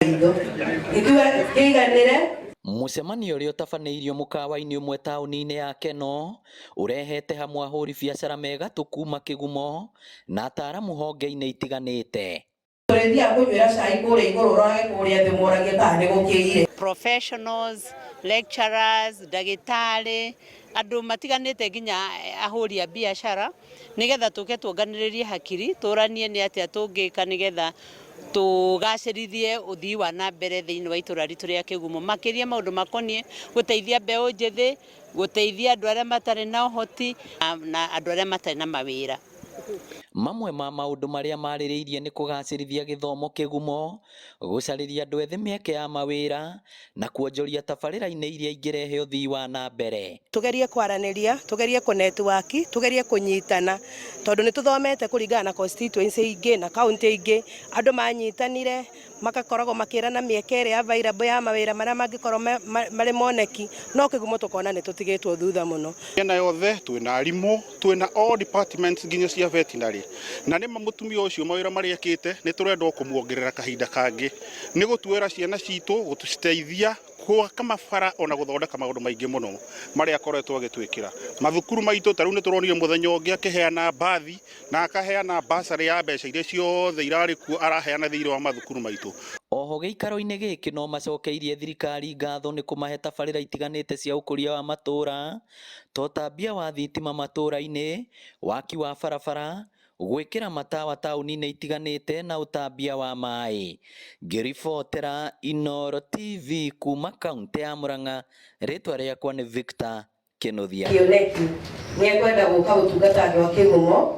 maitho gĩkiuga kĩiganĩre. Mũcemanio ũrĩa ũtabanĩirio mũkawa-inĩ ũmwe taũni-inĩ ya Keno ũrehete hamwe ahũri biacara megatũ kuma Kĩgumo na ataaramu honge-inĩ itiganĩte. Tũrĩthia kũnyuĩra cai kũrĩa igũrũ ũrore kũrĩa thĩ moragia kana nĩ gũkĩire. Professionals, lecturers, ndagĩtarĩ, andũ matiganĩte nginya ahũri a biacara nĩgetha tũke tuonganĩrĩrie hakiri tũranie nĩ atĩa tũngĩka nĩgetha tũgacĩrithie ũthii wa na mbere thĩinĩ wa itũra ritũ rĩa Kĩgumo, makĩria maũndũ makoniĩ gũteithia mbeũ njĩthĩ, gũteithia andũ arĩa matarĩ na ũhoti na andũ arĩa matarĩ na mawĩra. Mamwe ma maũndũ marĩa marĩrĩirie nĩ kũgacĩrithia gĩthomo Kĩgumo, gũcarĩria andũ ethĩ mĩeke ya mawĩra na kuonjoria tabarĩra-inĩ iria ingĩrehe ũthii wa na mbere. Tugerie kwaranĩria, tugerie kũnetiwaki, tugerie kũnyitana tondũ nĩ tũthomete kũringana na constituency ingĩ na county ingĩ, andũ manyitanire magakoragwo makĩrana mĩeke ĩrĩa available ya mawĩra marĩa mangĩkorwo marĩ moneki, no Kĩgumo tukona nĩ tũtigĩtwo thutha mũno. Mĩena yothe twĩna arimũ, twĩna all departments nginya cia veterinary, na nĩma mũtumia ũcio mawĩra marĩa ekĩte nĩ tũrenda kũmuongerera kahinda kangĩ, nĩ gũtuĩra ciana citũ, gũtũciteithia gwaka mabara ona gũthondeka maũndũ maingĩ mũno marĩa akoretwo agĩtwĩkĩra. Mathukuru maitũ tarĩu nĩ tũronire mũthenya ũngĩ akĩheana mbathi na akaheana basarĩ ya mbeca iria ciothe irarĩ kuo araheana thĩinĩ wa mathukuru maitũ. Oho gĩikaro-inĩ gĩkĩ no macokeirie thirikari ngatho nĩ kũmahe tabarĩra itiganĩte cia ũkũria wa matũũra ta ũtambia wa thitima matũũra-inĩ, waki wa barabara, gwĩkĩra matawa taũni-inĩ itiganĩte na ũtambia wa maĩ. Ngĩribotera Inooro TV kuma kaũntĩ ya Mũrang'a, rĩtwa rĩakwa nĩ Victor Kĩnuthia. Kĩoneki nĩ ekwenda gũka gũtungata andũ a Kĩgumo.